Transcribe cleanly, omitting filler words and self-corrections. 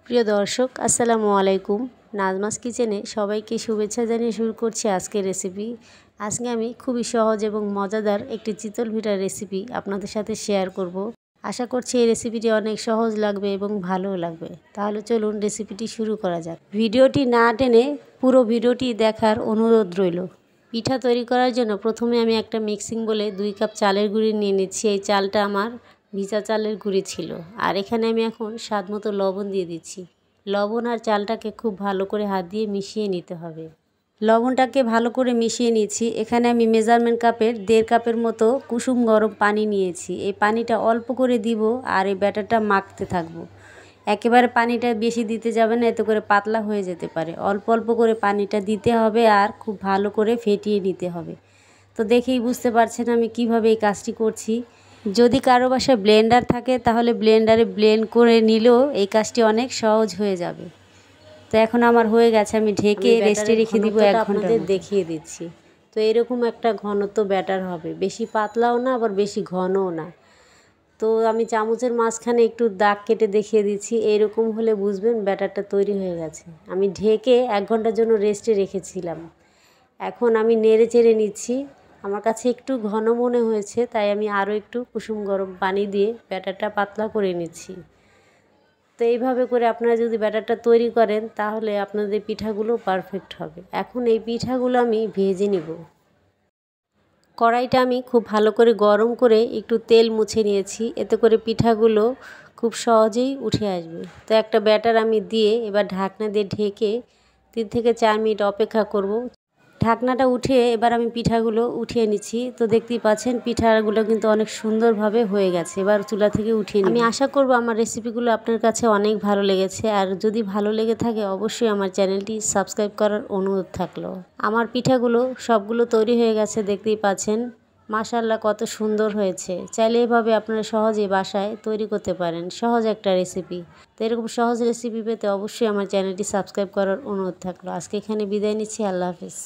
প্রিয় দর্শক আসসালামু আলাইকুম। নাজমাস কিচেনে সবাইকে শুভেচ্ছা জানিয়ে শুরু করছি আজকের রেসিপি। আজকে আমি খুবই সহজ এবং মজাদার একটি চিতল পিঠার রেসিপি আপনাদের সাথে শেয়ার করব। আশা করছি এই রেসিপিটি অনেক সহজ লাগবে এবং ভালোও লাগবে। তাহলে চলুন রেসিপিটি শুরু করা যাক। ভিডিওটি না টেনে পুরো ভিডিওটি দেখার অনুরোধ রইল। পিঠা তৈরি করার জন্য প্রথমে আমি একটা মিক্সিং বলে 2 কাপ চালের গুঁড়ি নিয়ে নিচ্ছি। এই চালটা আমার ভিজা চালের গুঁড়ি ছিল। আর এখানে আমি এখন স্বাদমতো লবণ দিয়ে দিচ্ছি। লবণ আর চালটাকে খুব ভালো করে হাত দিয়ে মিশিয়ে নিতে হবে। লবণটাকে ভালো করে মিশিয়ে নিয়েছি। এখানে আমি মেজারমেন্ট কাপের 1.5 কাপের মতো কুসুম গরম পানি নিয়েছি। এই পানিটা অল্প করে দিব আর এই ব্যাটারটা মাখতে থাকবো। একেবারে পানিটা বেশি দিতে যাবে না, এতে করে পাতলা হয়ে যেতে পারে। অল্প অল্প করে পানিটা দিতে হবে আর খুব ভালো করে ফেটিয়ে নিতে হবে। তো দেখেই বুঝতে পারছেন আমি কিভাবে এই কাজটি করছি। যদি কারো বাসায় ব্লেন্ডার থাকে তাহলে ব্লেন্ডারে ব্লেন্ড করে নিলেও এই কাজটি অনেক সহজ হয়ে যাবে। তো এখন আমার হয়ে গেছে, আমি ঢেকে রেস্টে রেখে দিব 1 ঘন্টা। দেখিয়ে দিচ্ছি। তো এরকম একটা ঘনত্ব ব্যাটার হবে, বেশি পাতলাও না আবার বেশি ঘনও না। তো আমি চামচের মাঝখানে একটু দাগ কেটে দেখিয়ে দিচ্ছি। এরকম হলে বুঝবেন ব্যাটারটা তৈরি হয়ে গেছে। আমি ঢেকে 1 ঘন্টার জন্য রেস্টে রেখেছিলাম। এখন আমি নেড়ে চেড়ে নিচ্ছি। আমার কাছে একটু ঘন মনে হয়েছে, তাই আমি আরও একটু কুসুম গরম পানি দিয়ে ব্যাটারটা পাতলা করে নিচ্ছি। তো এইভাবে করে আপনারা যদি ব্যাটারটা তৈরি করেন তাহলে আপনাদের পিঠাগুলো পারফেক্ট হবে। এখন এই পিঠাগুলো আমি ভেজে নিব। কড়াইটা আমি খুব ভালো করে গরম করে একটু তেল মুছে নিয়েছি, এতে করে পিঠাগুলো খুব সহজেই উঠে আসবে। তো একটা ব্যাটার আমি দিয়ে এবার ঢাকনা দিয়ে ঢেকে 3 থেকে 4 মিনিট অপেক্ষা করব। ঢাকনাটা উঠিয়ে এবার আমি পিঠাগুলো উঠিয়ে নিচ্ছি। তো দেখতেই পাচ্ছেন পিঠাগুলো কিন্তু অনেক সুন্দরভাবে হয়ে গেছে। এবার চুলা থেকে উঠিয়ে নিই। আমি আশা করব আমার রেসিপিগুলো আপনার কাছে অনেক ভালো লেগেছে। আর যদি ভালো লেগে থাকে অবশ্যই আমার চ্যানেলটি সাবস্ক্রাইব করার অনুরোধ থাকলো। আমার পিঠাগুলো সবগুলো তৈরি হয়ে গেছে, দেখতেই পাচ্ছেন। মাশাআল্লাহ কত সুন্দর হয়েছে। চাইলে এভাবে আপনারা সহজেই বাসায় তৈরি করতে পারেন। সহজ একটা রেসিপি। তো এরকম সহজ রেসিপি পেতে অবশ্যই আমার চ্যানেলটি সাবস্ক্রাইব করার অনুরোধ থাকলো। আজকে এখানে বিদায় নিচ্ছি। আল্লাহ হাফেজ।